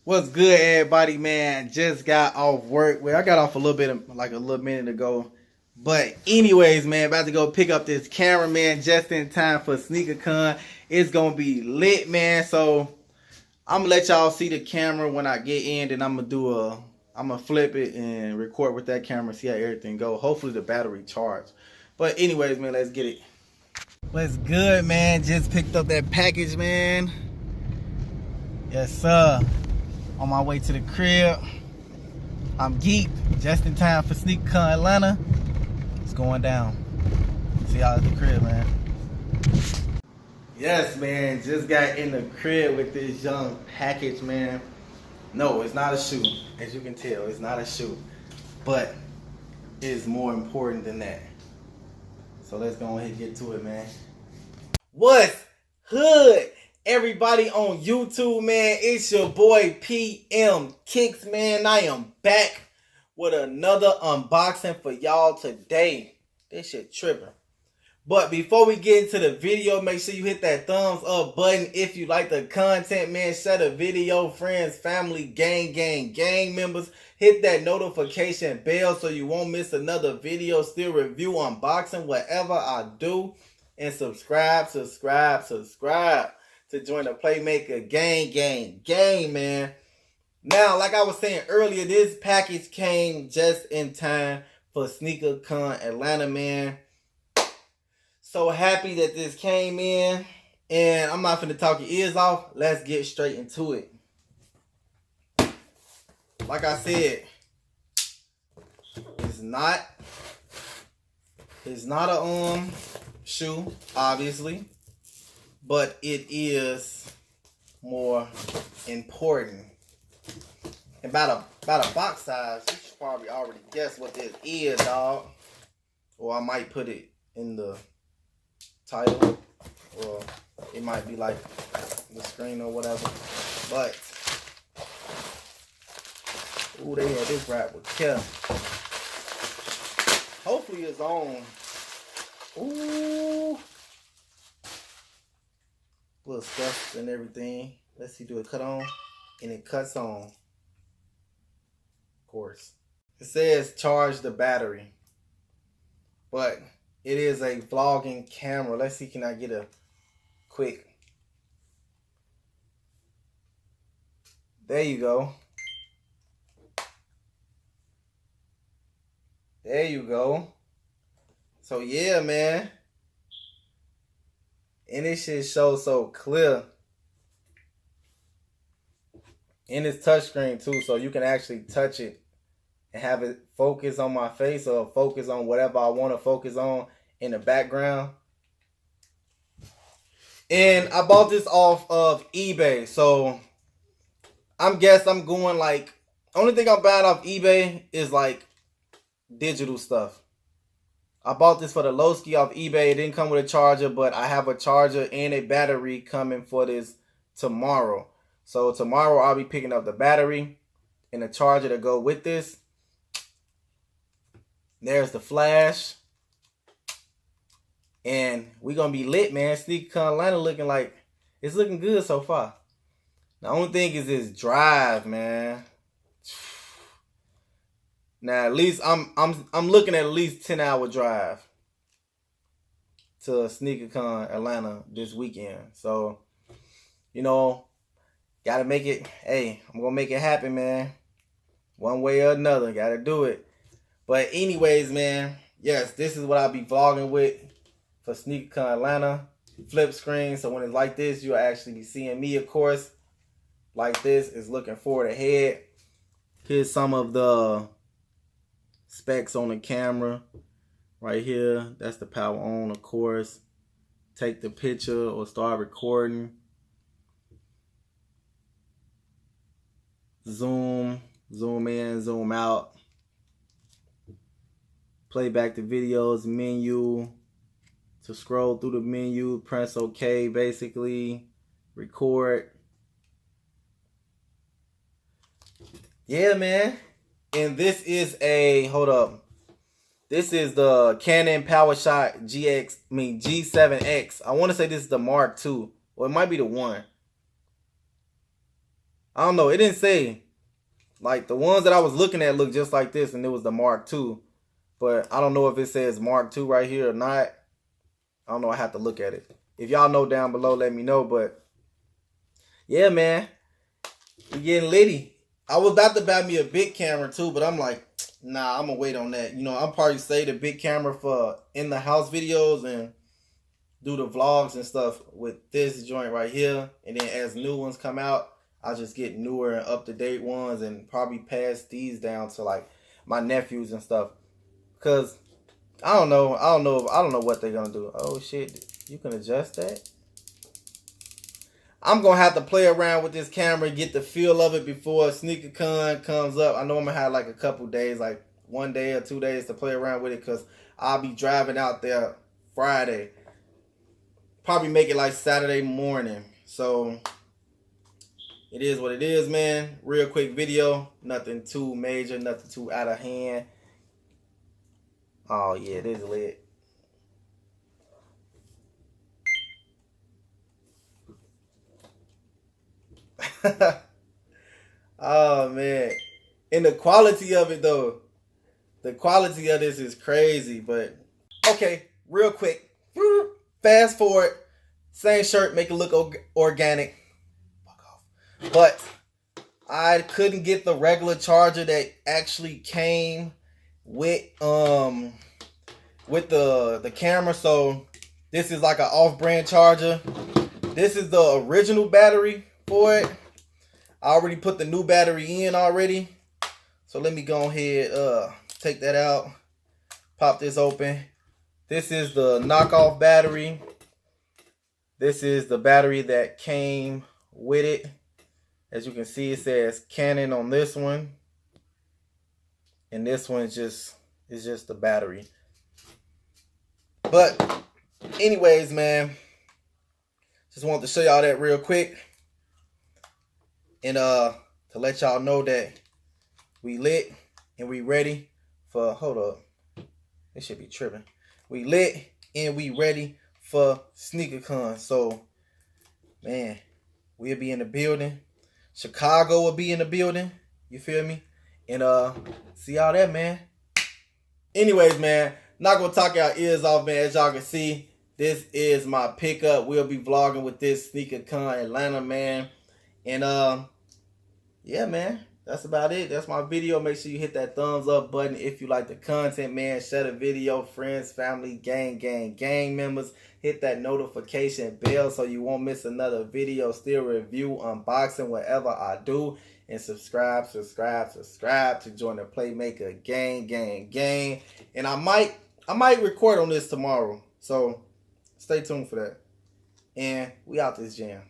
What's good, everybody, man? Just got off work. Well, I got off a little bit, like a little minute ago. But anyways, man, about to go pick up this camera, man, just in time for SneakerCon. It's gonna be lit, man. So I'm gonna let y'all see the camera when I get in, then I'm gonna flip it and record with that camera, see how everything go. Hopefully the battery charge. But anyways, man, let's get it. What's good, man? Just picked up that package, man. Yes, sir. On my way to the crib. I'm geeked, just in time for SneakerCon Atlanta. It's going down. See y'all at the crib, man. Yes, man, just got in the crib with this young package, man. No, it's not a shoe. As you can tell, it's not a shoe. But it's more important than that. So let's go ahead and get to it, man. What's hood? Everybody on YouTube, man, it's your boy PM Kicks, man. I am back with another unboxing for y'all today. This shit tripping. But before we get into the video, make sure you hit that thumbs up button if you like the content, man. Share the video, friends, family, gang members. Hit that notification bell so you won't miss another video. Still review, unboxing, whatever I do. And subscribe to join the Playmaker gang, man. Now, like I was saying earlier, this package came just in time for SneakerCon Atlanta, man. So happy that this came in. And I'm not finna talk your ears off. Let's get straight into it. Like I said, it's not a shoe, obviously. But it is more important. And about a box size, you should probably already guess what this is, dog. Or I might put it in the title. Or it might be like the screen or whatever. But, ooh, they had this wrap with care. Hopefully it's on. Ooh. Little stuff and everything. Let's see, do it cut on? And it cuts on. Of course. It says charge the battery. But it is a vlogging camera. Let's see, can I get a quick. There you go. There you go. So yeah, man. And this shit shows so clear. And it's touchscreen too, so you can actually touch it and have it focus on my face or focus on whatever I want to focus on in the background. And I bought this off of eBay, so I'm going like, only thing I'm buying off eBay is like digital stuff. I bought this for the Lowski off eBay. It didn't come with a charger, but I have a charger and a battery coming for this tomorrow. So tomorrow I'll be picking up the battery and the charger to go with this. There's the flash. And we're going to be lit, man. SneakerCon Atlanta looking like, it's looking good so far. The only thing is this drive, man. Now at least I'm looking at least 10-hour drive to SneakerCon Atlanta this weekend. So, you know, gotta make it. Hey, I'm gonna make it happen, man. One way or another, gotta do it. But anyways, man, yes, this is what I'll be vlogging with for SneakerCon Atlanta. Flip screen, so when it's like this, you'll actually be seeing me, of course. Like this, is looking forward ahead. Here's some of the specs on the camera right here. That's the power on, of course. Take the picture or start recording. Zoom in, zoom out. Play back the videos, menu. To scroll through the menu, press OK, basically. Record. Yeah, man. And this is a, hold up. This is the Canon PowerShot G7X. I want to say this is the Mark II. Or it might be the 1. I don't know. It didn't say. Like, the ones that I was looking at looked just like this, and it was the Mark II. But I don't know if it says Mark II right here or not. I don't know. I have to look at it. If y'all know down below, let me know. But yeah, man, we getting litty. I was about to buy me a big camera too, but I'm like, nah, I'm gonna wait on that. You know, I'm probably say the big camera for in the house videos and do the vlogs and stuff with this joint right here. And then as new ones come out, I'll just get newer and up to date ones and probably pass these down to like my nephews and stuff. Cause I don't know what they're gonna do. Oh shit, you can adjust that. I'm gonna have to play around with this camera and get the feel of it before SneakerCon comes up. I know I'm gonna have like a couple days, like 1 day or 2 days to play around with it, because I'll be driving out there Friday. Probably make it like Saturday morning. So it is what it is, man. Real quick video. Nothing too major, nothing too out of hand. Oh yeah, it is lit. Oh man. And the quality of it though. The quality of this is crazy, but okay, real quick. Fast forward. Same shirt, make it look organic. Fuck off. But I couldn't get the regular charger that actually came with the camera, so this is like an off-brand charger. This is the original battery for it. I already put the new battery in already. So let me go ahead, take that out. Pop this open. This is the knockoff battery. This is the battery that came with it. As you can see, it says Canon on this one. And this one is just the battery. But anyways, man, just wanted to show y'all that real quick. And to let y'all know that we lit and we ready for, hold up, this should be tripping. We lit and we ready for SneakerCon. So man, we'll be in the building. Chicago will be in the building. You feel me? And see y'all there, man. Anyways, man, not gonna talk y'all ears off, man. As y'all can see, this is my pickup. We'll be vlogging with this SneakerCon Atlanta, man. And yeah, man, that's about it. That's my video. Make sure you hit that thumbs up button if you like the content, man. Share the video, friends, family, gang members. Hit that notification bell so you won't miss another video, still review, unboxing, whatever I do. And subscribe to join the Playmaker gang. And I might record on this tomorrow. So stay tuned for that. And we out this jam.